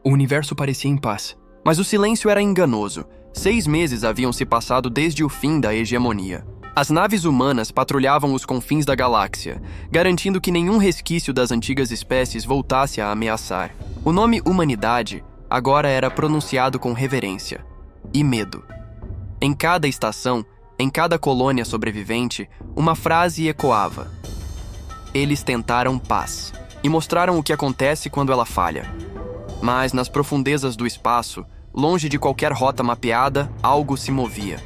O universo parecia em paz, mas o silêncio era enganoso. 6 meses haviam se passado desde o fim da hegemonia. As naves humanas patrulhavam os confins da galáxia, garantindo que nenhum resquício das antigas espécies voltasse a ameaçar. O nome humanidade agora era pronunciado com reverência e medo. Em cada estação, em cada colônia sobrevivente, uma frase ecoava. Eles tentaram paz e mostraram o que acontece quando ela falha. Mas nas profundezas do espaço, longe de qualquer rota mapeada, algo se movia.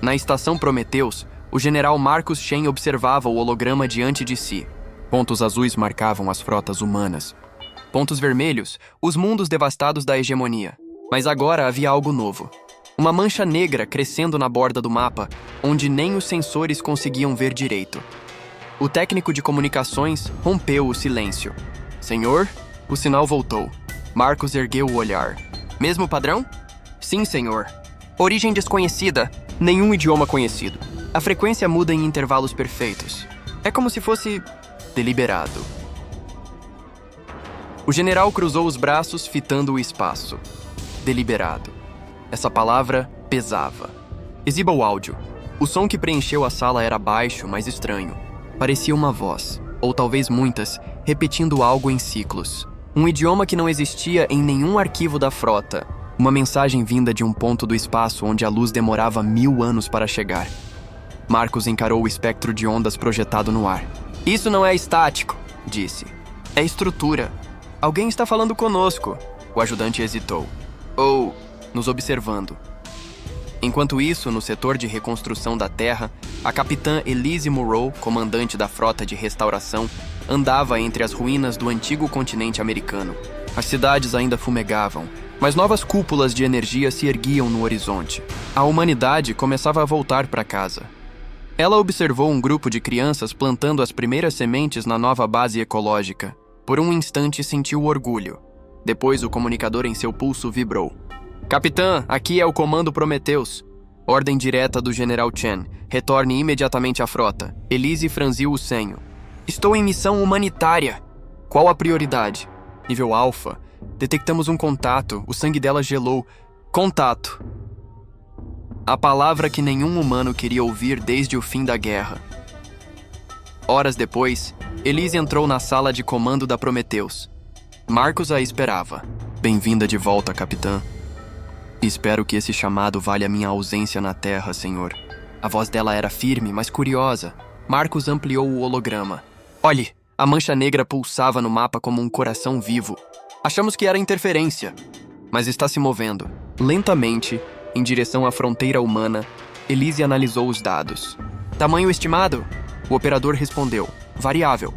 Na estação Prometheus, o general Marcus Shen observava o holograma diante de si. Pontos azuis marcavam as frotas humanas. Pontos vermelhos, os mundos devastados da hegemonia. Mas agora havia algo novo. Uma mancha negra crescendo na borda do mapa, onde nem os sensores conseguiam ver direito. O técnico de comunicações rompeu o silêncio. Senhor? O sinal voltou. Marcus ergueu o olhar. Mesmo padrão? Sim, senhor. Origem desconhecida. Nenhum idioma conhecido. A frequência muda em intervalos perfeitos. É como se fosse deliberado. O general cruzou os braços, fitando o espaço. Deliberado. Essa palavra pesava. Exiba o áudio. O som que preencheu a sala era baixo, mas estranho. Parecia uma voz, ou talvez muitas, repetindo algo em ciclos. Um idioma que não existia em nenhum arquivo da frota. Uma mensagem vinda de um ponto do espaço onde a luz demorava 1000 anos para chegar. Marcus encarou o espectro de ondas projetado no ar. Isso não é estático, disse. É estrutura. Alguém está falando conosco. O ajudante hesitou. Ou nos observando. Enquanto isso, no setor de reconstrução da Terra, a capitã Elise Morrow, comandante da frota de restauração, andava entre as ruínas do antigo continente americano. As cidades ainda fumegavam, mas novas cúpulas de energia se erguiam no horizonte. A humanidade começava a voltar para casa. Ela observou um grupo de crianças plantando as primeiras sementes na nova base ecológica. Por um instante sentiu orgulho. Depois o comunicador em seu pulso vibrou. Capitã, aqui é o Comando Prometheus. Ordem direta do General Chen. Retorne imediatamente à frota. Elise franziu o senho. Estou em missão humanitária. Qual a prioridade? Nível Alpha. Detectamos um contato. O sangue dela gelou. Contato. A palavra que nenhum humano queria ouvir desde o fim da guerra. Horas depois, Elise entrou na sala de comando da Prometheus. Marcus a esperava. Bem-vinda de volta, capitã. Espero que esse chamado valha minha ausência na Terra, senhor. A voz dela era firme, mas curiosa. Marcus ampliou o holograma. Olhe, a mancha negra pulsava no mapa como um coração vivo. Achamos que era interferência, mas está se movendo. Lentamente, em direção à fronteira humana, Elise analisou os dados. Tamanho estimado? O operador respondeu. Variável.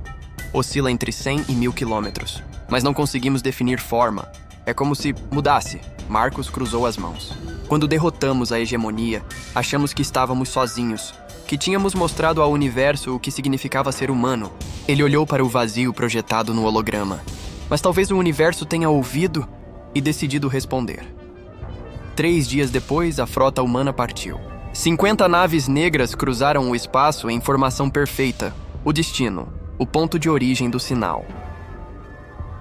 Oscila entre 100 e 1000 quilômetros. Mas não conseguimos definir forma. É como se mudasse. Marcus cruzou as mãos. Quando derrotamos a hegemonia, achamos que estávamos sozinhos, que tínhamos mostrado ao universo o que significava ser humano. Ele olhou para o vazio projetado no holograma. Mas talvez o universo tenha ouvido e decidido responder. 3 dias depois, a frota humana partiu. 50 naves negras cruzaram o espaço em formação perfeita. O destino, o ponto de origem do sinal.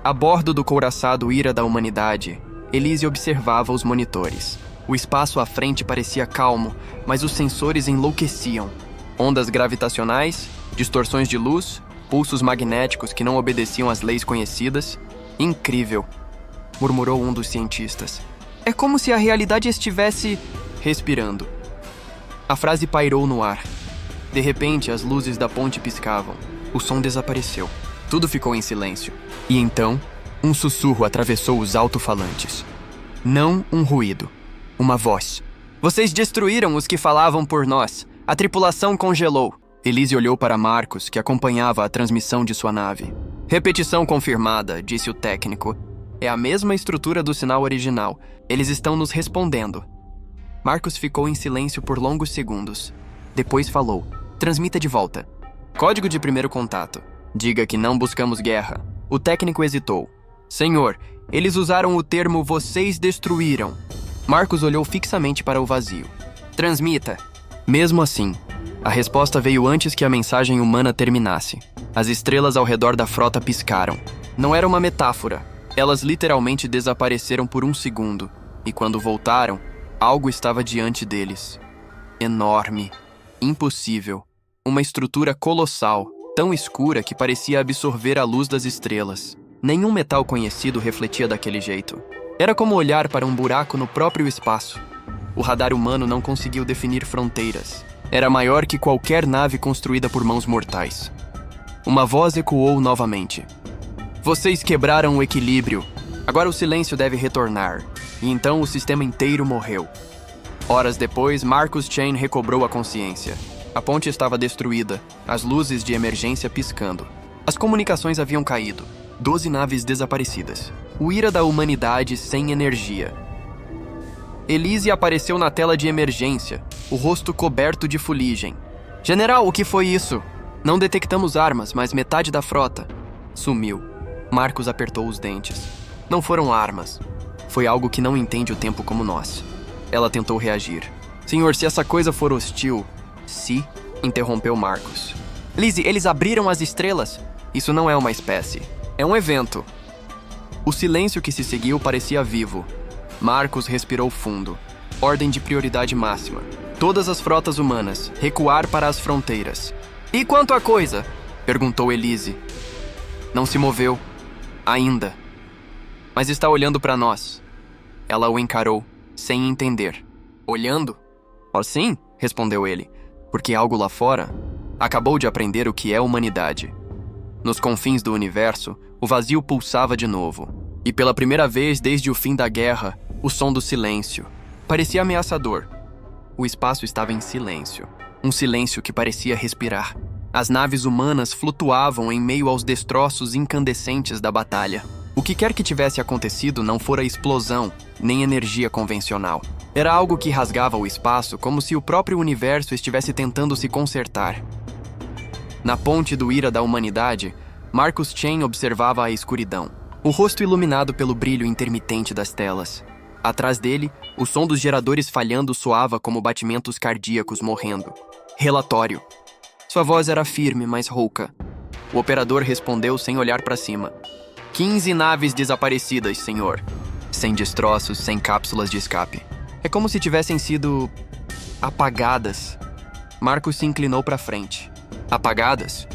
A bordo do couraçado Ira da Humanidade, Elise observava os monitores. O espaço à frente parecia calmo, mas os sensores enlouqueciam. Ondas gravitacionais, distorções de luz, pulsos magnéticos que não obedeciam às leis conhecidas. Incrível, murmurou um dos cientistas. É como se a realidade estivesse respirando. A frase pairou no ar. De repente, as luzes da ponte piscavam. O som desapareceu. Tudo ficou em silêncio. E então, um sussurro atravessou os alto-falantes. Não um ruído. Uma voz. Vocês destruíram os que falavam por nós. A tripulação congelou. Elise olhou para Marcus, que acompanhava a transmissão de sua nave. Repetição confirmada, disse o técnico. É a mesma estrutura do sinal original. Eles estão nos respondendo. Marcus ficou em silêncio por longos segundos. Depois falou. Transmita de volta. Código de primeiro contato. Diga que não buscamos guerra. O técnico hesitou. Senhor, eles usaram o termo vocês destruíram. Marcus olhou fixamente para o vazio. Transmita. Mesmo assim, a resposta veio antes que a mensagem humana terminasse. As estrelas ao redor da frota piscaram. Não era uma metáfora. Elas literalmente desapareceram por um segundo, e quando voltaram, algo estava diante deles. Enorme, impossível, uma estrutura colossal, tão escura que parecia absorver a luz das estrelas. Nenhum metal conhecido refletia daquele jeito. Era como olhar para um buraco no próprio espaço. O radar humano não conseguiu definir fronteiras. Era maior que qualquer nave construída por mãos mortais. Uma voz ecoou novamente. Vocês quebraram o equilíbrio. Agora o silêncio deve retornar. E então o sistema inteiro morreu. Horas depois, Marcus Chen recobrou a consciência. A ponte estava destruída, as luzes de emergência piscando. As comunicações haviam caído. 12 naves desaparecidas. O ira da humanidade sem energia. Elise apareceu na tela de emergência, o rosto coberto de fuligem. General, o que foi isso? Não detectamos armas, mas metade da frota. Sumiu. Marcus apertou os dentes. Não foram armas. Foi algo que não entende o tempo como nós. Ela tentou reagir. Senhor, se essa coisa for hostil... Se? Interrompeu Marcus. Lizzie, eles abriram as estrelas? Isso não é uma espécie. É um evento. O silêncio que se seguiu parecia vivo. Marcus respirou fundo. Ordem de prioridade máxima. Todas as frotas humanas, recuar para as fronteiras. E quanto à coisa? Perguntou Elise. Não se moveu. Ainda. Mas está olhando para nós. Ela o encarou, sem entender. Olhando? Oh, sim, respondeu ele. Porque algo lá fora acabou de aprender o que é humanidade. Nos confins do universo, o vazio pulsava de novo. E pela primeira vez desde o fim da guerra, o som do silêncio. Parecia ameaçador. O espaço estava em silêncio. Um silêncio que parecia respirar. As naves humanas flutuavam em meio aos destroços incandescentes da batalha. O que quer que tivesse acontecido não fora explosão, nem energia convencional. Era algo que rasgava o espaço como se o próprio universo estivesse tentando se consertar. Na ponte do ira da humanidade, Marcus Chen observava a escuridão, o rosto iluminado pelo brilho intermitente das telas. Atrás dele, o som dos geradores falhando soava como batimentos cardíacos morrendo. Relatório. Sua voz era firme, mas rouca. O operador respondeu sem olhar para cima. 15 naves desaparecidas, senhor. Sem destroços, sem cápsulas de escape. É como se tivessem sido... apagadas. Marcus se inclinou para frente. Apagadas?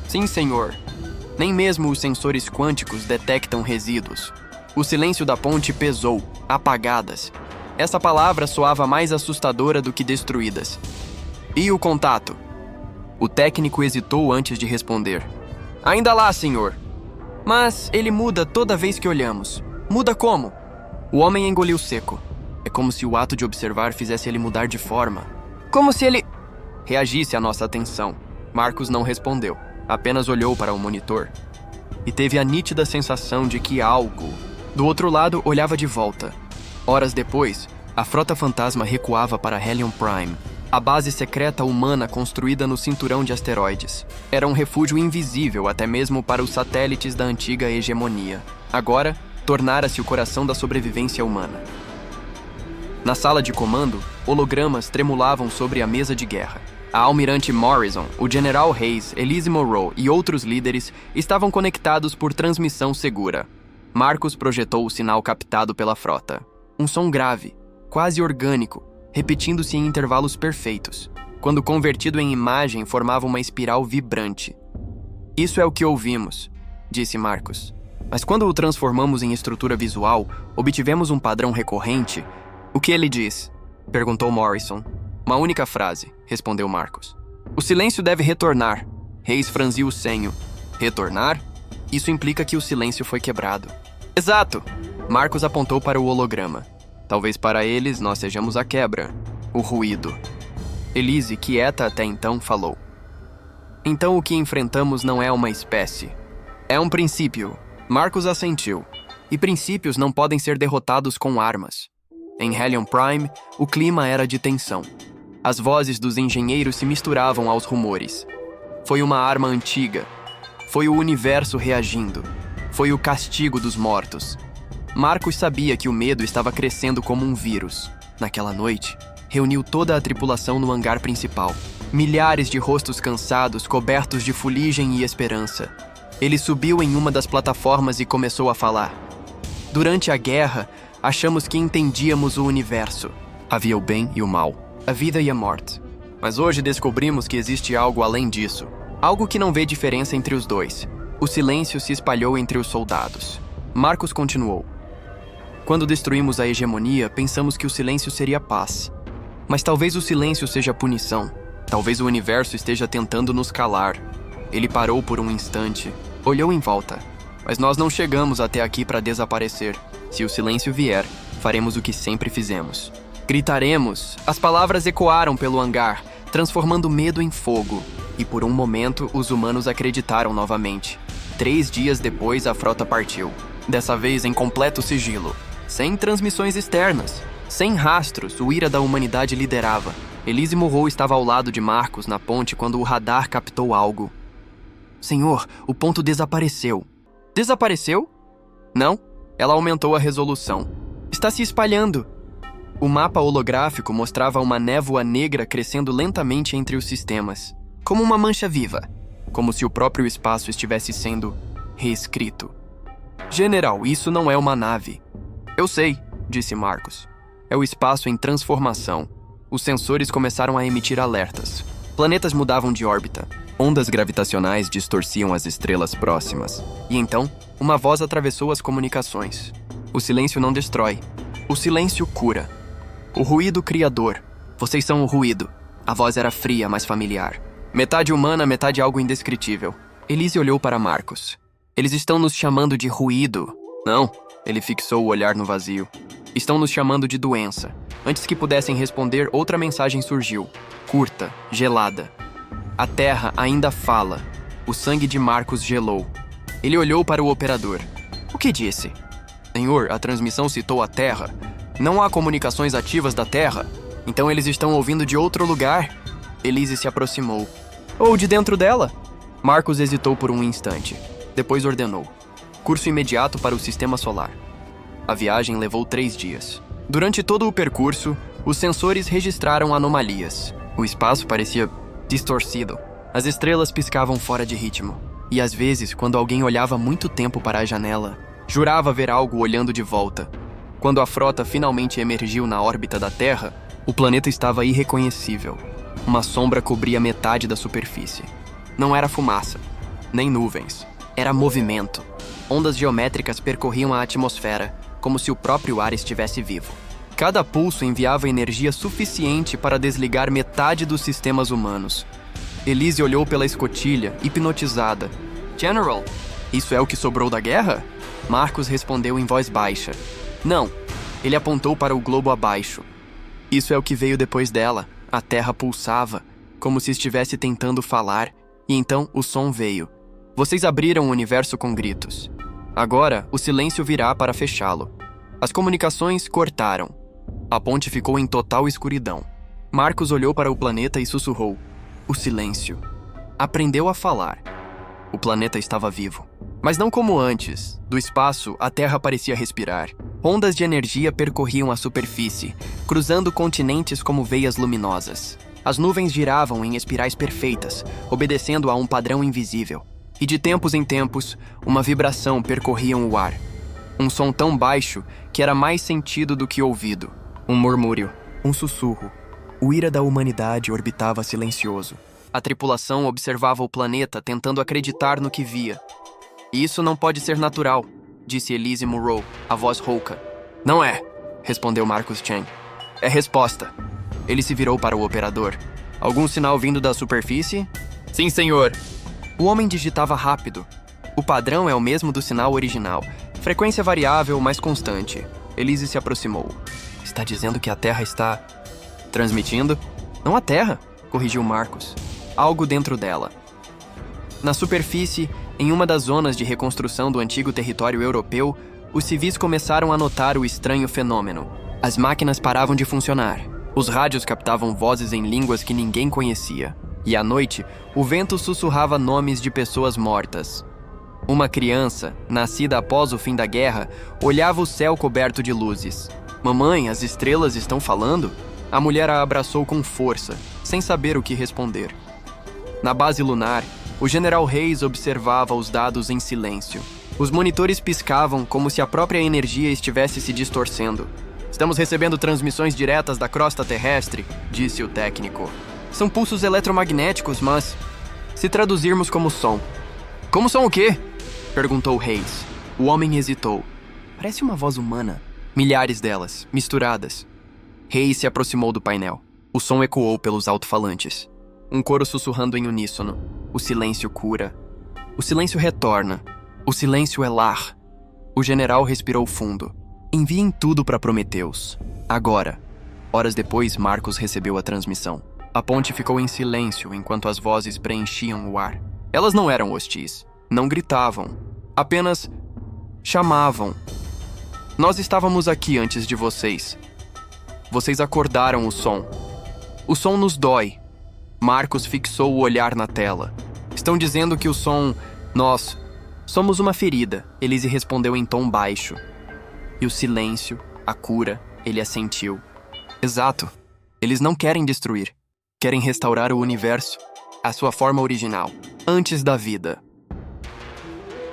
Sim, senhor. Nem mesmo os sensores quânticos detectam resíduos. O silêncio da ponte pesou. Apagadas. Essa palavra soava mais assustadora do que destruídas. E o contato? O técnico hesitou antes de responder. Ainda lá, senhor. Mas ele muda toda vez que olhamos. Muda como? O homem engoliu seco. É como se o ato de observar fizesse ele mudar de forma. Como se ele... reagisse à nossa atenção. Marcus não respondeu. Apenas olhou para o monitor. E teve a nítida sensação de que algo... do outro lado olhava de volta. Horas depois, a frota fantasma recuava para Helion Prime, a base secreta humana construída no cinturão de asteroides. Era um refúgio invisível até mesmo para os satélites da antiga hegemonia. Agora, tornara-se o coração da sobrevivência humana. Na sala de comando, hologramas tremulavam sobre a mesa de guerra. A almirante Morrison, o general Hayes, Elise Monroe e outros líderes estavam conectados por transmissão segura. Marcus projetou o sinal captado pela frota. Um som grave, quase orgânico, repetindo-se em intervalos perfeitos. Quando convertido em imagem, formava uma espiral vibrante. Isso é o que ouvimos, disse Marcus. Mas quando o transformamos em estrutura visual, obtivemos um padrão recorrente. O que ele diz? Perguntou Morrison. Uma única frase, respondeu Marcus. O silêncio deve retornar. Hayes franziu o senho. Retornar? Isso implica que o silêncio foi quebrado. Exato! Marcus apontou para o holograma. Talvez para eles nós sejamos a quebra. O ruído. Elise, quieta até então, falou. Então o que enfrentamos não é uma espécie. É um princípio. Marcus assentiu. E princípios não podem ser derrotados com armas. Em Helion Prime, o clima era de tensão. As vozes dos engenheiros se misturavam aos rumores. Foi uma arma antiga. Foi o universo reagindo. Foi o castigo dos mortos. Marcus sabia que o medo estava crescendo como um vírus. Naquela noite, reuniu toda a tripulação no hangar principal. Milhares de rostos cansados, cobertos de fuligem e esperança. Ele subiu em uma das plataformas e começou a falar. Durante a guerra, achamos que entendíamos o universo. Havia o bem e o mal, a vida e a morte. Mas hoje descobrimos que existe algo além disso. Algo que não vê diferença entre os dois. O silêncio se espalhou entre os soldados. Marcos continuou. Quando destruímos a hegemonia, pensamos que o silêncio seria paz. Mas talvez o silêncio seja punição. Talvez o universo esteja tentando nos calar. Ele parou por um instante, olhou em volta. Mas nós não chegamos até aqui para desaparecer. Se o silêncio vier, faremos o que sempre fizemos. Gritaremos. As palavras ecoaram pelo hangar, transformando medo em fogo. E por um momento, os humanos acreditaram novamente. 3 dias depois, a frota partiu. Dessa vez em completo sigilo. Sem transmissões externas. Sem rastros, o Ira da Humanidade liderava. Elise Monroe estava ao lado de Marcos na ponte quando o radar captou algo. Senhor, o ponto desapareceu. Desapareceu? Não. Ela aumentou a resolução. Está se espalhando. O mapa holográfico mostrava uma névoa negra crescendo lentamente entre os sistemas. Como uma mancha viva. Como se o próprio espaço estivesse sendo reescrito. General, isso não é uma nave. Eu sei, disse Marcos. É o espaço em transformação. Os sensores começaram a emitir alertas. Planetas mudavam de órbita. Ondas gravitacionais distorciam as estrelas próximas. E então, uma voz atravessou as comunicações. O silêncio não destrói. O silêncio cura. O ruído criador. Vocês são o ruído. A voz era fria, mas familiar. Metade humana, metade algo indescritível. Elise olhou para Marcos. Eles estão nos chamando de ruído. Não, ele fixou o olhar no vazio. Estão nos chamando de doença. Antes que pudessem responder, outra mensagem surgiu. Curta, gelada. A terra ainda fala. O sangue de Marcos gelou. Ele olhou para o operador. O que disse? Senhor, a transmissão citou a terra. Não há comunicações ativas da terra. Então eles estão ouvindo de outro lugar? Elise se aproximou. Ou de dentro dela? Marcos hesitou por um instante. Depois ordenou. Curso imediato para o sistema solar. A viagem levou 3 dias. Durante todo o percurso, os sensores registraram anomalias. O espaço parecia distorcido. As estrelas piscavam fora de ritmo. E às vezes, quando alguém olhava muito tempo para a janela, jurava ver algo olhando de volta. Quando a frota finalmente emergiu na órbita da Terra, o planeta estava irreconhecível. Uma sombra cobria metade da superfície. Não era fumaça, nem nuvens. Era movimento. Ondas geométricas percorriam a atmosfera, como se o próprio ar estivesse vivo. Cada pulso enviava energia suficiente para desligar metade dos sistemas humanos. Elise olhou pela escotilha, hipnotizada. General, isso é o que sobrou da guerra? Marcos respondeu em voz baixa. Não. Ele apontou para o globo abaixo. Isso é o que veio depois dela. A terra pulsava, como se estivesse tentando falar, e então o som veio. Vocês abriram o universo com gritos. Agora, o silêncio virá para fechá-lo. As comunicações cortaram. A ponte ficou em total escuridão. Marcos olhou para o planeta e sussurrou. O silêncio. Aprendeu a falar. O planeta estava vivo. Mas não como antes. Do espaço, a Terra parecia respirar. Ondas de energia percorriam a superfície, cruzando continentes como veias luminosas. As nuvens giravam em espirais perfeitas, obedecendo a um padrão invisível. E de tempos em tempos, uma vibração percorria o ar. Um som tão baixo que era mais sentido do que ouvido. Um murmúrio, um sussurro. O Ira da Humanidade orbitava silencioso. A tripulação observava o planeta tentando acreditar no que via. Isso não pode ser natural, disse Elise Monroe, a voz rouca. Não é, respondeu Marcus Chen. É resposta. Ele se virou para o operador. Algum sinal vindo da superfície? Sim, senhor. O homem digitava rápido. O padrão é o mesmo do sinal original. Frequência variável, mas constante. Elise se aproximou. Está dizendo que a Terra está transmitindo? Não a Terra, corrigiu Marcos. Algo dentro dela. Na superfície, em uma das zonas de reconstrução do antigo território europeu, os civis começaram a notar o estranho fenômeno. As máquinas paravam de funcionar. Os rádios captavam vozes em línguas que ninguém conhecia. E à noite, o vento sussurrava nomes de pessoas mortas. Uma criança, nascida após o fim da guerra, olhava o céu coberto de luzes. Mamãe, as estrelas estão falando? A mulher a abraçou com força, sem saber o que responder. Na base lunar, o general Reis observava os dados em silêncio. Os monitores piscavam como se a própria energia estivesse se distorcendo. Estamos recebendo transmissões diretas da crosta terrestre, disse o técnico. São pulsos eletromagnéticos, mas... se traduzirmos como som. Como som o quê? Perguntou Hayes. O homem hesitou. Parece uma voz humana. Milhares delas, misturadas. Hayes se aproximou do painel. O som ecoou pelos alto-falantes. Um coro sussurrando em uníssono. O silêncio cura. O silêncio retorna. O silêncio é lar. O general respirou fundo. Enviem tudo para Prometheus. Agora. Horas depois, Marcos recebeu a transmissão. A ponte ficou em silêncio enquanto as vozes preenchiam o ar. Elas não eram hostis. Não gritavam. Apenas chamavam. Nós estávamos aqui antes de vocês. Vocês acordaram o som. O som nos dói. Marcos fixou o olhar na tela. Estão dizendo que o som... Nós somos uma ferida. Elise respondeu em tom baixo. E o silêncio, a cura, ele assentiu. Exato. Eles não querem destruir. Querem restaurar o universo, à sua forma original, antes da vida.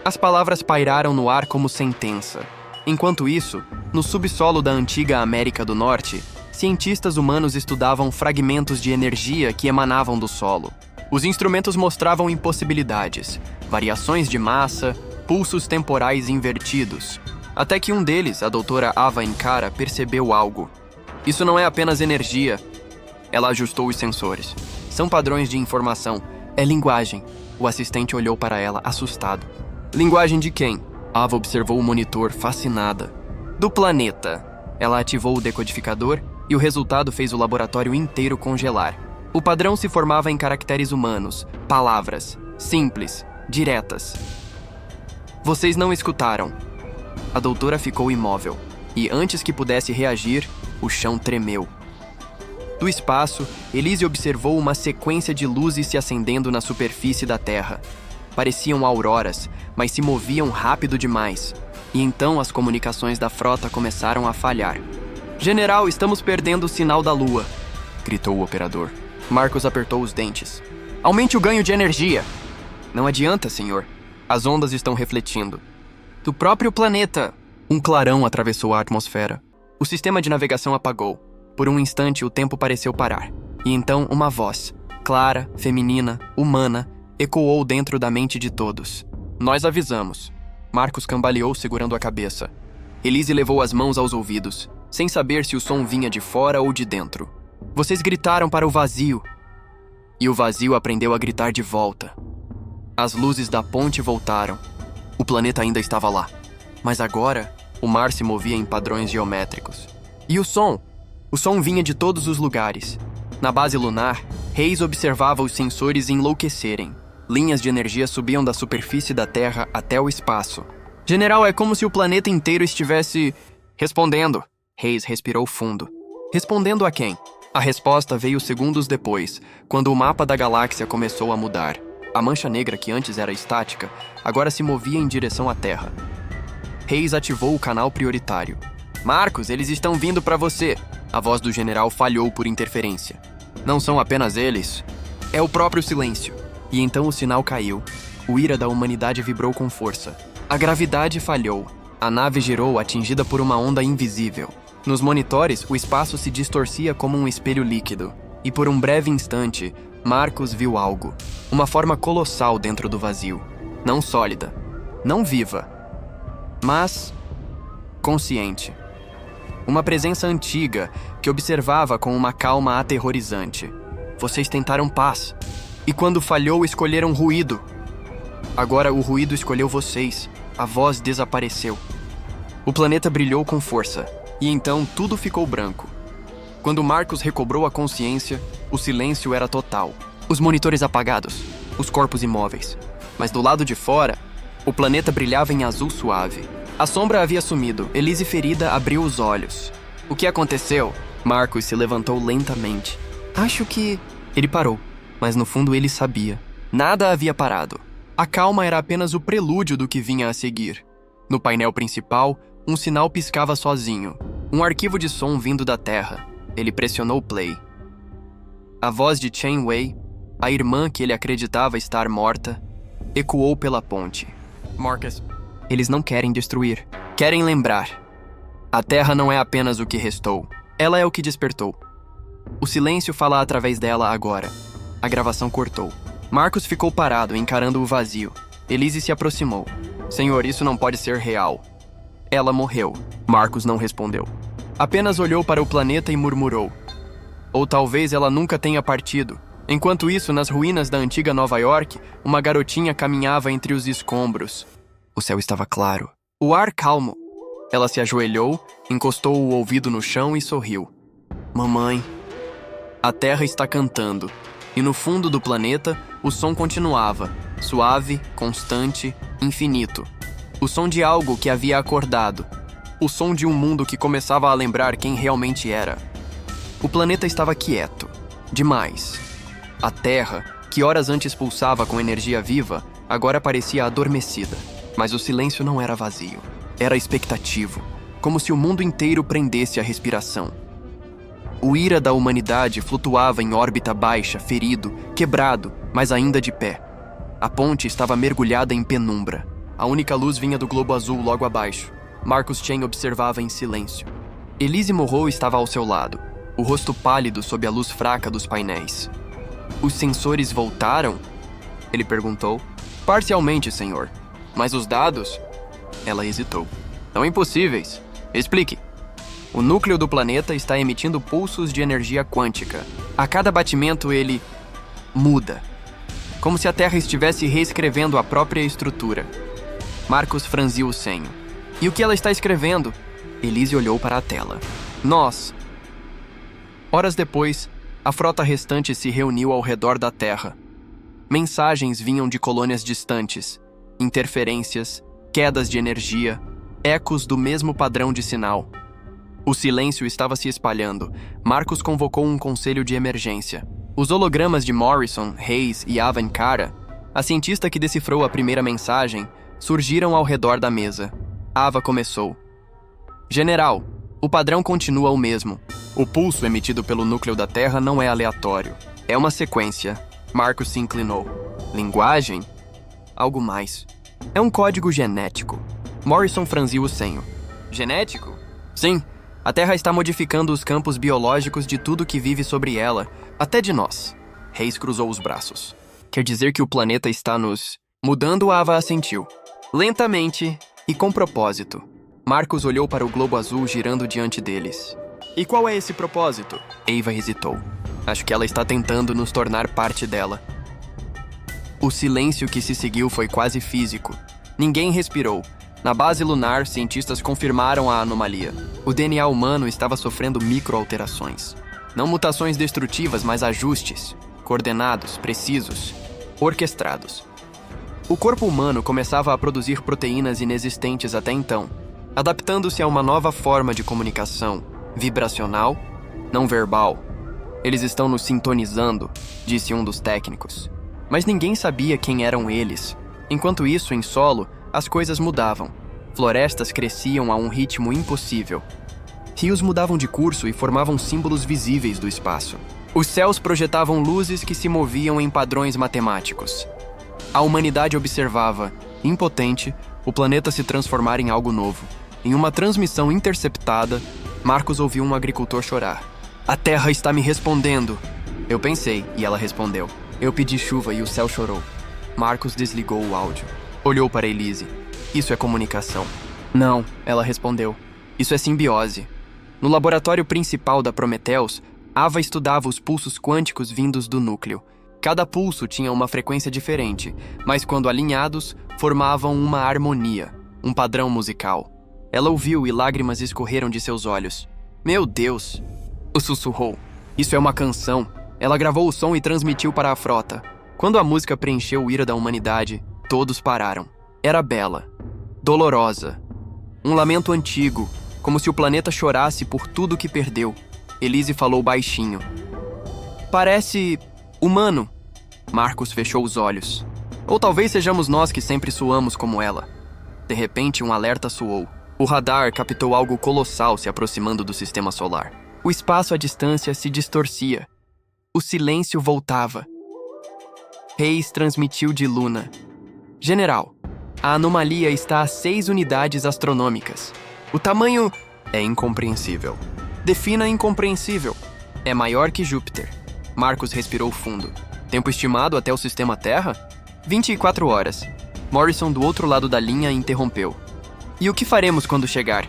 As palavras pairaram no ar como sentença. Enquanto isso, no subsolo da antiga América do Norte, cientistas humanos estudavam fragmentos de energia que emanavam do solo. Os instrumentos mostravam impossibilidades, variações de massa, pulsos temporais invertidos. Até que um deles, a doutora Ava Encara, percebeu algo. Isso não é apenas energia. Ela ajustou os sensores. São padrões de informação. É linguagem. O assistente olhou para ela, assustado. Linguagem de quem? Ava observou o monitor, fascinada. Do planeta. Ela ativou o decodificador e o resultado fez o laboratório inteiro congelar. O padrão se formava em caracteres humanos, palavras, simples, diretas. Vocês não escutaram. A doutora ficou imóvel, e antes que pudesse reagir, o chão tremeu. Do espaço, Elise observou uma sequência de luzes se acendendo na superfície da Terra. Pareciam auroras, mas se moviam rápido demais. E então as comunicações da frota começaram a falhar. General, estamos perdendo o sinal da Lua, gritou o operador. Marcos apertou os dentes. Aumente o ganho de energia. Não adianta, senhor. As ondas estão refletindo. Do próprio planeta. Um clarão atravessou a atmosfera. O sistema de navegação apagou. Por um instante, o tempo pareceu parar. E então, uma voz, clara, feminina, humana, ecoou dentro da mente de todos. Nós avisamos. Marcos cambaleou segurando a cabeça. Elise levou as mãos aos ouvidos, sem saber se o som vinha de fora ou de dentro. Vocês gritaram para o vazio. E o vazio aprendeu a gritar de volta. As luzes da ponte voltaram. O planeta ainda estava lá. Mas agora, o mar se movia em padrões geométricos. E o som? O som vinha de todos os lugares. Na base lunar, Hayes observava os sensores enlouquecerem. Linhas de energia subiam da superfície da Terra até o espaço. General, é como se o planeta inteiro estivesse... respondendo. Hayes respirou fundo. Respondendo a quem? A resposta veio segundos depois, quando o mapa da galáxia começou a mudar. A mancha negra, que antes era estática, agora se movia em direção à Terra. Hayes ativou o canal prioritário. Marcos, eles estão vindo para você. A voz do general falhou por interferência. Não são apenas eles. É o próprio silêncio. E então o sinal caiu. O ira da humanidade vibrou com força. A gravidade falhou. A nave girou, atingida por uma onda invisível. Nos monitores, o espaço se distorcia como um espelho líquido. E por um breve instante, Marcos viu algo. Uma forma colossal dentro do vazio. Não sólida. Não viva. Mas... consciente. Uma presença antiga que observava com uma calma aterrorizante. Vocês tentaram paz. E quando falhou, escolheram ruído. Agora o ruído escolheu vocês. A voz desapareceu. O planeta brilhou com força. E então tudo ficou branco. Quando Marcos recobrou a consciência, o silêncio era total. Os monitores apagados, os corpos imóveis. Mas do lado de fora, o planeta brilhava em azul suave. A sombra havia sumido. Elise, ferida, abriu os olhos. O que aconteceu? Marcos se levantou lentamente. Acho que... Ele parou, mas no fundo ele sabia. Nada havia parado. A calma era apenas o prelúdio do que vinha a seguir. No painel principal, um sinal piscava sozinho. Um arquivo de som vindo da Terra. Ele pressionou play. A voz de Chen Wei, a irmã que ele acreditava estar morta, ecoou pela ponte. Marcus, Eles não querem destruir, querem lembrar. A Terra não é apenas o que restou, ela é o que despertou. O silêncio fala através dela agora. A gravação cortou. Marcos ficou parado, encarando o vazio. Elise se aproximou. Senhor, isso não pode ser real. Ela morreu. Marcos não respondeu. Apenas olhou para o planeta e murmurou. Ou talvez ela nunca tenha partido. Enquanto isso, nas ruínas da antiga Nova York, uma garotinha caminhava entre os escombros. O céu estava claro. O ar calmo. Ela se ajoelhou, encostou o ouvido no chão e sorriu. Mamãe. A Terra está cantando. E no fundo do planeta, o som continuava. Suave, constante, infinito. O som de algo que havia acordado. O som de um mundo que começava a lembrar quem realmente era. O planeta estava quieto. Demais. A Terra, que horas antes pulsava com energia viva, agora parecia adormecida. Mas o silêncio não era vazio. Era expectativo, como se o mundo inteiro prendesse a respiração. O ira da humanidade flutuava em órbita baixa, ferido, quebrado, mas ainda de pé. A ponte estava mergulhada em penumbra. A única luz vinha do globo azul logo abaixo. Marcos Chen observava em silêncio. Elise Morrow estava ao seu lado, o rosto pálido sob a luz fraca dos painéis. Os sensores voltaram? Ele perguntou. Parcialmente, senhor. Mas os dados? Ela hesitou. São impossíveis. Explique. O núcleo do planeta está emitindo pulsos de energia quântica. A cada batimento ele muda. Como se a Terra estivesse reescrevendo a própria estrutura. Marcos franziu o senho. E o que ela está escrevendo? Elise olhou para a tela. Nós. Horas depois, a frota restante se reuniu ao redor da Terra. Mensagens vinham de colônias distantes. Interferências, quedas de energia, ecos do mesmo padrão de sinal. O silêncio estava se espalhando. Marcos convocou um conselho de emergência. Os hologramas de Morrison, Hayes e Avan Kara, a cientista que decifrou a primeira mensagem, surgiram ao redor da mesa. Ava começou. General, o padrão continua o mesmo. O pulso emitido pelo núcleo da Terra não é aleatório. É uma sequência. Marcos se inclinou. Linguagem? Algo mais. É um código genético. Morrison franziu o senho. Genético? Sim. A Terra está modificando os campos biológicos de tudo que vive sobre ela, até de nós. Hayes cruzou os braços. Quer dizer que o planeta está nos... Mudando, Ava assentiu. Lentamente e com propósito. Marcos olhou para o globo azul girando diante deles. E qual é esse propósito? Ava hesitou. Acho que ela está tentando nos tornar parte dela. O silêncio que se seguiu foi quase físico. Ninguém respirou. Na base lunar, cientistas confirmaram a anomalia. O DNA humano estava sofrendo microalterações. Não mutações destrutivas, mas ajustes. Coordenados, precisos, orquestrados. O corpo humano começava a produzir proteínas inexistentes até então, adaptando-se a uma nova forma de comunicação, vibracional, não verbal. Eles estão nos sintonizando, disse um dos técnicos. Mas ninguém sabia quem eram eles. Enquanto isso, em solo, as coisas mudavam. Florestas cresciam a um ritmo impossível. Rios mudavam de curso e formavam símbolos visíveis do espaço. Os céus projetavam luzes que se moviam em padrões matemáticos. A humanidade observava, impotente, o planeta se transformar em algo novo. Em uma transmissão interceptada, Marcos ouviu um agricultor chorar. A Terra está me respondendo. Eu pensei, e ela respondeu. Eu pedi chuva e o céu chorou. Marcos desligou o áudio. Olhou para Elise. Isso é comunicação. Não, ela respondeu. Isso é simbiose. No laboratório principal da Prometheus, Ava estudava os pulsos quânticos vindos do núcleo. Cada pulso tinha uma frequência diferente, mas quando alinhados, formavam uma harmonia, um padrão musical. Ela ouviu e lágrimas escorreram de seus olhos. Meu Deus! O sussurrou. Isso é uma canção. Ela gravou o som e transmitiu para a frota. Quando a música preencheu o ira da humanidade, todos pararam. Era bela, dolorosa. Um lamento antigo, como se o planeta chorasse por tudo que perdeu. Elise falou baixinho. Parece... humano. Marcos fechou os olhos. Ou talvez sejamos nós que sempre soamos como ela. De repente, um alerta soou. O radar captou algo colossal se aproximando do sistema solar. O espaço à distância se distorcia. O silêncio voltava. Hayes transmitiu de Luna. General, A anomalia está a 6 unidades astronômicas. O tamanho é incompreensível. Defina incompreensível. É maior que Júpiter. Marcus respirou fundo. Tempo estimado até o sistema Terra? 24 horas. Morrison, do outro lado da linha, interrompeu. E o que faremos quando chegar?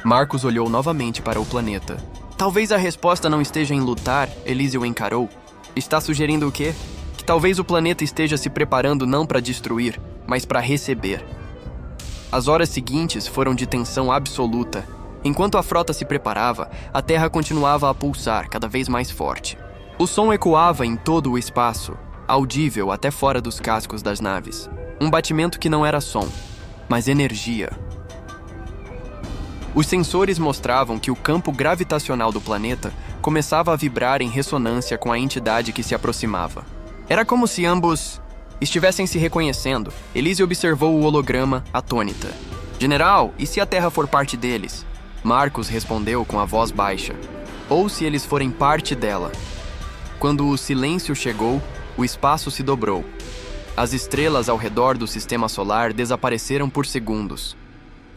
Marcus olhou novamente para o planeta. Talvez a resposta não esteja em lutar, Elise o encarou. Está sugerindo o quê? Que talvez o planeta esteja se preparando não para destruir, mas para receber. As horas seguintes foram de tensão absoluta. Enquanto a frota se preparava, a Terra continuava a pulsar cada vez mais forte. O som ecoava em todo o espaço, audível até fora dos cascos das naves. Um batimento que não era som, mas energia. Os sensores mostravam que o campo gravitacional do planeta começava a vibrar em ressonância com a entidade que se aproximava. Era como se ambos estivessem se reconhecendo. Elise observou o holograma, atônita. General, e se a Terra for parte deles? Marcus respondeu com a voz baixa. Ou se eles forem parte dela. Quando o silêncio chegou, o espaço se dobrou. As estrelas ao redor do sistema solar desapareceram por segundos.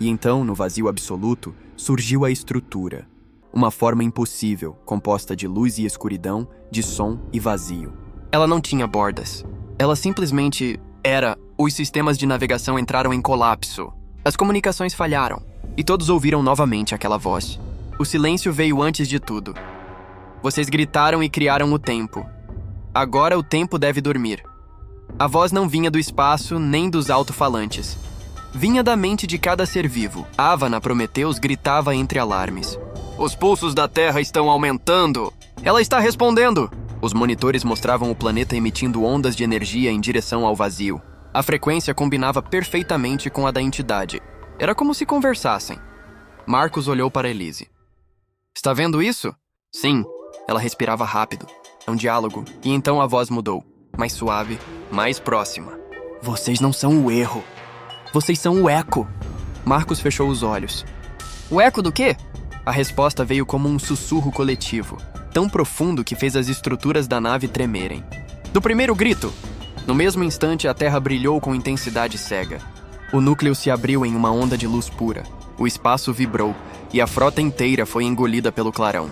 E então, no vazio absoluto, surgiu a estrutura. Uma forma impossível, composta de luz e escuridão, de som e vazio. Ela não tinha bordas. Ela simplesmente era. Os sistemas de navegação entraram em colapso. As comunicações falharam. E todos ouviram novamente aquela voz. O silêncio veio antes de tudo. Vocês gritaram e criaram o tempo. Agora o tempo deve dormir. A voz não vinha do espaço nem dos alto-falantes. Vinha da mente de cada ser vivo. Ava, Prometheus, gritava entre alarmes. Os pulsos da Terra estão aumentando! Ela está respondendo! Os monitores mostravam o planeta emitindo ondas de energia em direção ao vazio. A frequência combinava perfeitamente com a da entidade. Era como se conversassem. Marcus olhou para Elise. Está vendo isso? Sim. Ela respirava rápido. É um diálogo. E então a voz mudou. Mais suave, mais próxima. Vocês não são o erro. Vocês são o eco. Marcus fechou os olhos. O eco do quê? A resposta veio como um sussurro coletivo, tão profundo que fez as estruturas da nave tremerem. Do primeiro grito! No mesmo instante, a Terra brilhou com intensidade cega. O núcleo se abriu em uma onda de luz pura. O espaço vibrou e a frota inteira foi engolida pelo clarão.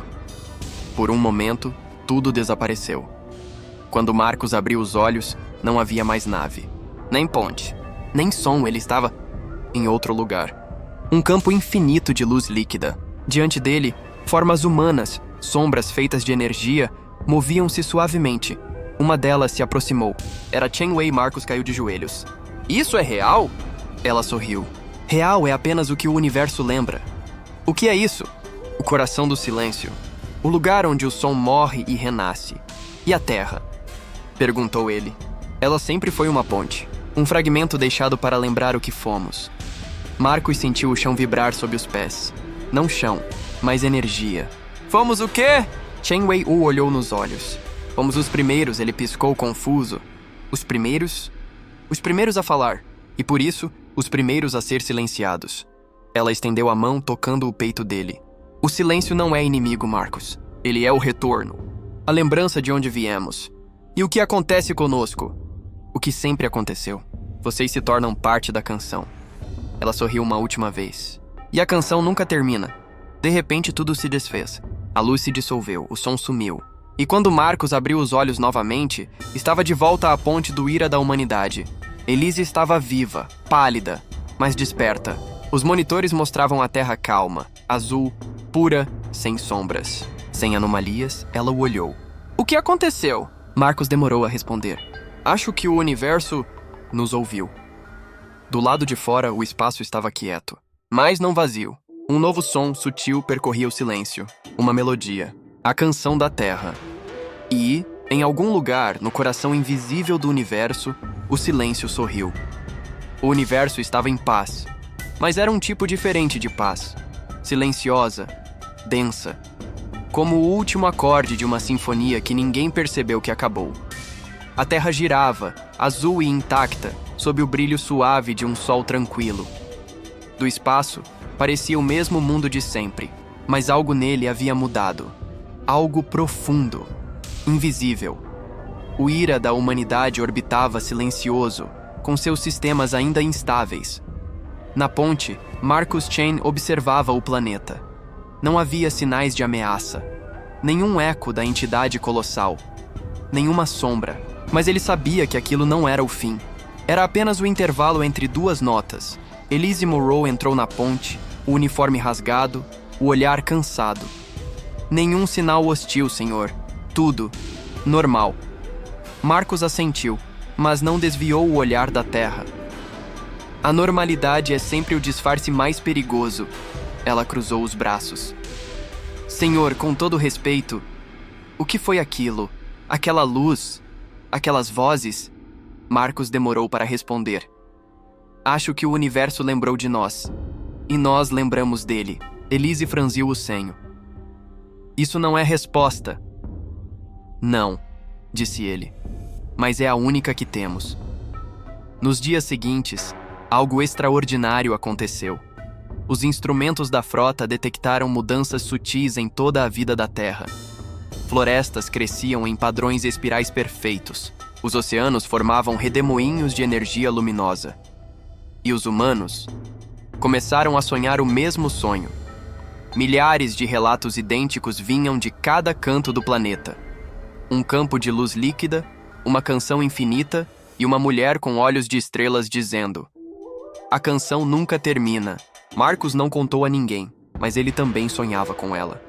Por um momento, tudo desapareceu. Quando Marcus abriu os olhos, não havia mais nave. Nem ponte. Nem som, ele estava em outro lugar. Um campo infinito de luz líquida. Diante dele, formas humanas, sombras feitas de energia, moviam-se suavemente. Uma delas se aproximou. Era Chen Wei. Marcus caiu de joelhos. Isso é real? Ela sorriu. Real é apenas o que o universo lembra. O que é isso? O coração do silêncio. O lugar onde o som morre e renasce. E a Terra? Perguntou ele. Ela sempre foi uma ponte. Um fragmento deixado para lembrar o que fomos. Marcus sentiu o chão vibrar sob os pés. Não chão, mas energia. Fomos o quê? Chen Wei o olhou nos olhos. Fomos os primeiros, ele piscou confuso. Os primeiros? Os primeiros a falar. E por isso, os primeiros a ser silenciados. Ela estendeu a mão tocando o peito dele. O silêncio não é inimigo, Marcus. Ele é o retorno. A lembrança de onde viemos. E o que acontece conosco? O que sempre aconteceu. Vocês se tornam parte da canção. Ela sorriu uma última vez. E a canção nunca termina. De repente tudo se desfez. A luz se dissolveu, o som sumiu. E quando Marcus abriu os olhos novamente, estava de volta à ponte do Ira da humanidade. Elise estava viva, pálida, mas desperta. Os monitores mostravam a Terra calma, azul, pura, sem sombras. Sem anomalias, ela o olhou. O que aconteceu? Marcus demorou a responder. Acho que o universo nos ouviu. Do lado de fora, o espaço estava quieto, mas não vazio. Um novo som sutil percorria o silêncio. Uma melodia. A canção da Terra. E, em algum lugar, no coração invisível do universo, o silêncio sorriu. O universo estava em paz, mas era um tipo diferente de paz. Silenciosa, densa. Como o último acorde de uma sinfonia que ninguém percebeu que acabou. A Terra girava, azul e intacta, sob o brilho suave de um sol tranquilo. Do espaço, parecia o mesmo mundo de sempre, mas algo nele havia mudado. Algo profundo, invisível. O Ira da humanidade orbitava silencioso, com seus sistemas ainda instáveis. Na ponte, Marcus Chen observava o planeta. Não havia sinais de ameaça, nenhum eco da entidade colossal, nenhuma sombra, mas ele sabia que aquilo não era o fim. Era apenas o intervalo entre duas notas. Elise Monroe entrou na ponte, o uniforme rasgado, o olhar cansado. Nenhum sinal hostil, senhor. Tudo normal. Marcus assentiu, mas não desviou o olhar da terra. A normalidade é sempre o disfarce mais perigoso. Ela cruzou os braços. Senhor, com todo respeito, o que foi aquilo? Aquela luz? Aquelas vozes? Marcus demorou para responder. Acho que o universo lembrou de nós. E nós lembramos dele. Elise franziu o senho. Isso não é resposta. Não, disse ele. Mas é a única que temos. Nos dias seguintes, algo extraordinário aconteceu. Os instrumentos da frota detectaram mudanças sutis em toda a vida da Terra. Florestas cresciam em padrões espirais perfeitos. Os oceanos formavam redemoinhos de energia luminosa. E os humanos começaram a sonhar o mesmo sonho. Milhares de relatos idênticos vinham de cada canto do planeta. Um campo de luz líquida, uma canção infinita e uma mulher com olhos de estrelas dizendo: a canção nunca termina. Marcus não contou a ninguém, mas ele também sonhava com ela.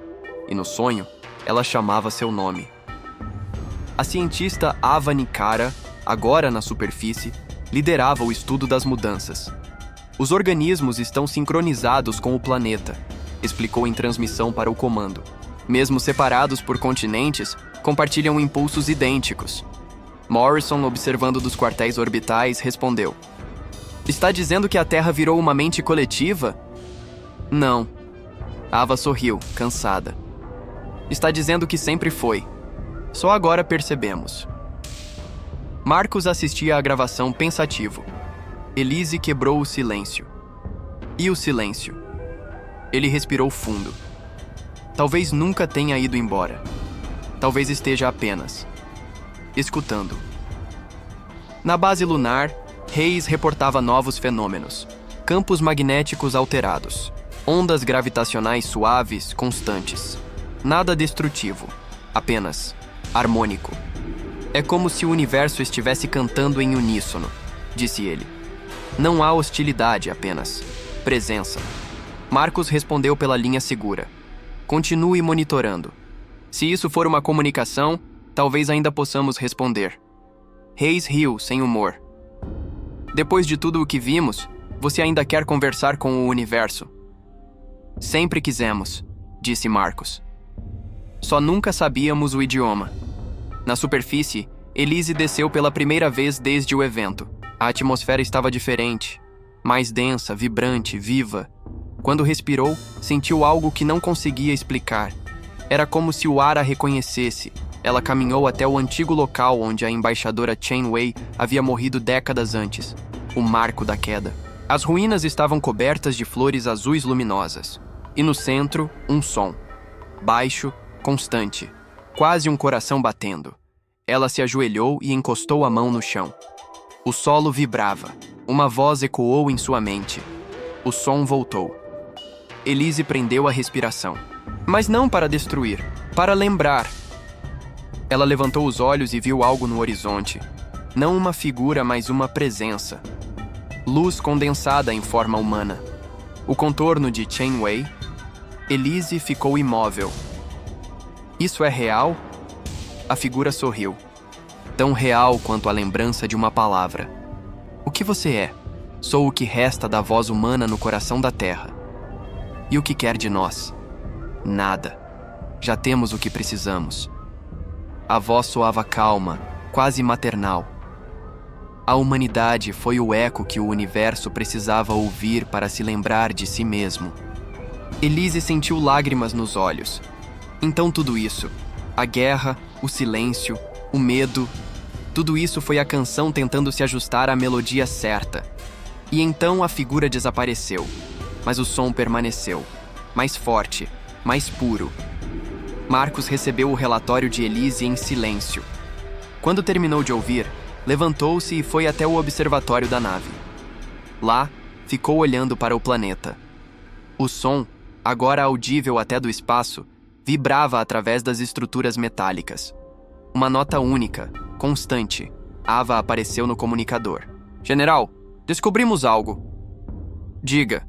E no sonho, ela chamava seu nome. A cientista Ava Nikara, agora na superfície, liderava o estudo das mudanças. Os organismos estão sincronizados com o planeta, explicou em transmissão para o comando. Mesmo separados por continentes, compartilham impulsos idênticos. Morrison, observando dos quartéis orbitais, respondeu: está dizendo que a Terra virou uma mente coletiva? Não. Ava sorriu, cansada. Está dizendo que sempre foi. Só agora percebemos. Marcus assistia à gravação pensativo. Elise quebrou o silêncio. E o silêncio? Ele respirou fundo. Talvez nunca tenha ido embora. Talvez esteja apenas escutando. Na base lunar, Hayes reportava novos fenômenos. Campos magnéticos alterados. Ondas gravitacionais suaves, constantes. Nada destrutivo. Apenas harmônico. É como se o universo estivesse cantando em uníssono, disse ele. Não há hostilidade, apenas presença. Marcus respondeu pela linha segura. Continue monitorando. Se isso for uma comunicação, talvez ainda possamos responder. Hayes riu, sem humor. Depois de tudo o que vimos, você ainda quer conversar com o universo? Sempre quisemos, disse Marcus. Só nunca sabíamos o idioma. Na superfície, Elise desceu pela primeira vez desde o evento. A atmosfera estava diferente, mais densa, vibrante, viva. Quando respirou, sentiu algo que não conseguia explicar. Era como se o ar a reconhecesse. Ela caminhou até o antigo local onde a embaixadora Chen Wei havia morrido décadas antes, o marco da queda. As ruínas estavam cobertas de flores azuis luminosas. E no centro, um som. Baixo, constante. Quase um coração batendo. Ela se ajoelhou e encostou a mão no chão. O solo vibrava. Uma voz ecoou em sua mente. O som voltou. Elise prendeu a respiração. Mas não para destruir, para lembrar. Ela levantou os olhos e viu algo no horizonte. Não uma figura, mas uma presença. Luz condensada em forma humana. O contorno de Chen Wei. Elise ficou imóvel. Isso é real? A figura sorriu. Tão real quanto a lembrança de uma palavra. O que você é? Sou o que resta da voz humana no coração da Terra. E o que quer de nós? Nada. Já temos o que precisamos. A voz soava calma, quase maternal. A humanidade foi o eco que o universo precisava ouvir para se lembrar de si mesmo. Elise sentiu lágrimas nos olhos. Então tudo isso, a guerra, o silêncio, o medo, tudo isso foi a canção tentando se ajustar à melodia certa. E então a figura desapareceu, mas o som permaneceu, mais forte, mais puro. Marcus recebeu o relatório de Elise em silêncio. Quando terminou de ouvir, Levantou-se e foi até o observatório da nave. Lá, ficou olhando para o planeta. O som, agora audível até do espaço, vibrava através das estruturas metálicas. Uma nota única, constante, Ava apareceu no comunicador. General, descobrimos algo. Diga.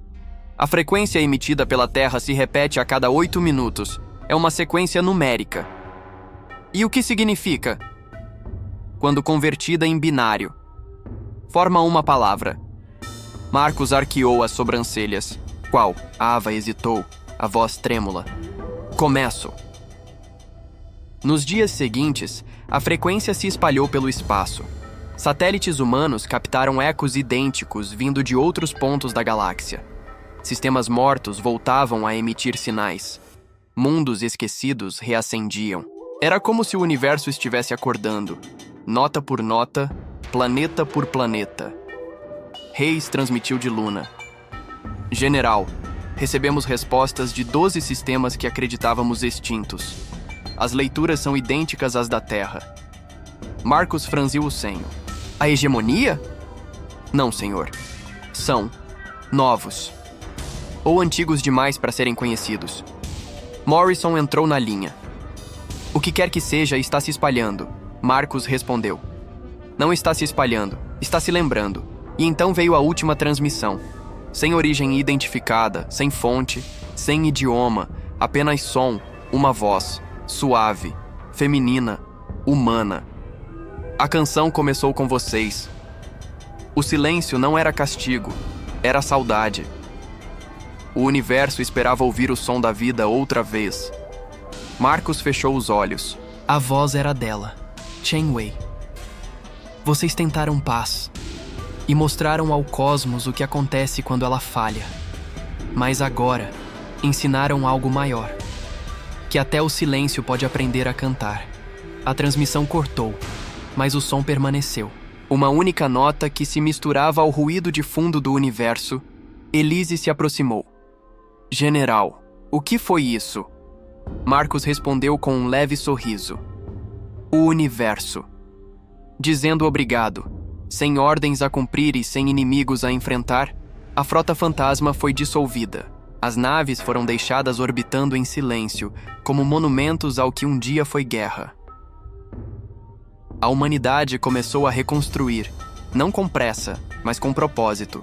A frequência emitida pela Terra se repete a cada 8 minutos. É uma sequência numérica. E o que significa? Quando convertida em binário. Forma uma palavra. Marcos arqueou as sobrancelhas. Qual? Ava hesitou, a voz trêmula. Começo. Nos dias seguintes, a frequência se espalhou pelo espaço. Satélites humanos captaram ecos idênticos vindo de outros pontos da galáxia. Sistemas mortos voltavam a emitir sinais. Mundos esquecidos reacendiam. Era como se o universo estivesse acordando, nota por nota, planeta por planeta. Reis transmitiu de Luna. General, recebemos respostas de 12 sistemas que acreditávamos extintos. As leituras são idênticas às da Terra. Marcos franziu o senho. A hegemonia? Não, senhor. São novos. Ou antigos demais para serem conhecidos. Morrison entrou na linha. O que quer que seja está se espalhando. Marcos respondeu. Não está se espalhando, está se lembrando. E então veio a última transmissão. Sem origem identificada, sem fonte, sem idioma, apenas som, uma voz, suave, feminina, humana. A canção começou com vocês. O silêncio não era castigo, era saudade. O universo esperava ouvir o som da vida outra vez. Marcos fechou os olhos. A voz era dela, Chen Wei. Vocês tentaram paz e mostraram ao cosmos o que acontece quando ela falha. Mas agora, ensinaram algo maior. Que até o silêncio pode aprender a cantar. A transmissão cortou, mas o som permaneceu. Uma única nota que se misturava ao ruído de fundo do universo. Elise se aproximou. General, o que foi isso? Marcos respondeu com um leve sorriso. O universo. Dizendo obrigado, sem ordens a cumprir e sem inimigos a enfrentar, a frota fantasma foi dissolvida. As naves foram deixadas orbitando em silêncio, como monumentos ao que um dia foi guerra. A humanidade começou a reconstruir, não com pressa, mas com propósito.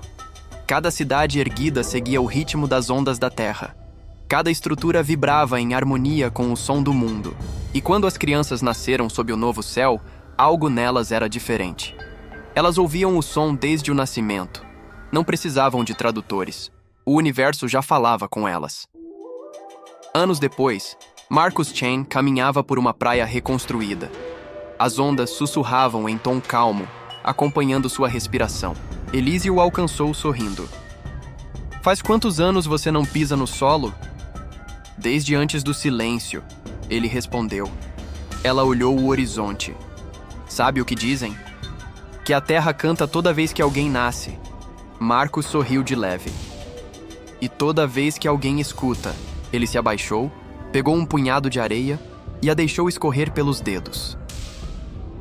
Cada cidade erguida seguia o ritmo das ondas da Terra. Cada estrutura vibrava em harmonia com o som do mundo. E quando as crianças nasceram sob o novo céu, algo nelas era diferente. Elas ouviam o som desde o nascimento. Não precisavam de tradutores. O universo já falava com elas. Anos depois, Marcus Chen caminhava por uma praia reconstruída. As ondas sussurravam em tom calmo, acompanhando sua respiração. Elise o alcançou sorrindo. Faz quantos anos você não pisa no solo? Desde antes do silêncio, ele respondeu. Ela olhou o horizonte. Sabe o que dizem? Que a terra canta toda vez que alguém nasce. Marcos sorriu de leve. E toda vez que alguém escuta, ele se abaixou, pegou um punhado de areia e a deixou escorrer pelos dedos.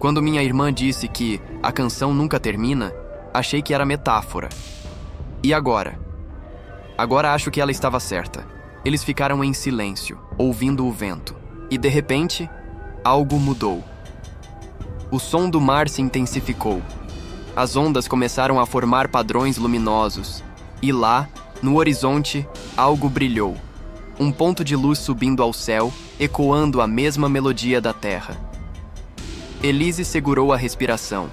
Quando minha irmã disse que a canção nunca termina, achei que era metáfora. E agora? Agora acho que ela estava certa. Eles ficaram em silêncio, ouvindo o vento. E de repente, algo mudou. O som do mar se intensificou. As ondas começaram a formar padrões luminosos. E lá, no horizonte, algo brilhou. Um ponto de luz subindo ao céu, ecoando a mesma melodia da terra. Elise segurou a respiração.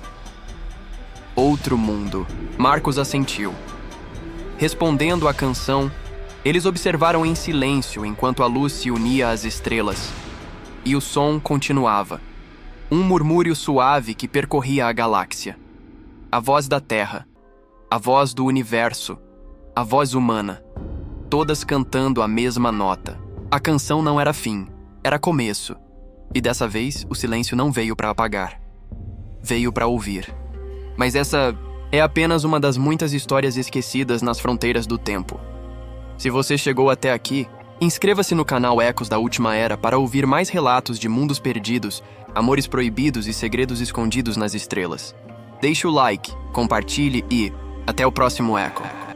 Outro mundo. Marcos assentiu. Respondendo à canção, eles observaram em silêncio enquanto a luz se unia às estrelas. E o som continuava. Um murmúrio suave que percorria a galáxia. A voz da Terra. A voz do universo. A voz humana. Todas cantando a mesma nota. A canção não era fim, era começo. E dessa vez, o silêncio não veio para apagar. Veio para ouvir. Mas essa é apenas uma das muitas histórias esquecidas nas fronteiras do tempo. Se você chegou até aqui, inscreva-se no canal Ecos da Última Era para ouvir mais relatos de mundos perdidos, amores proibidos e segredos escondidos nas estrelas. Deixe o like, compartilhe e até o próximo eco.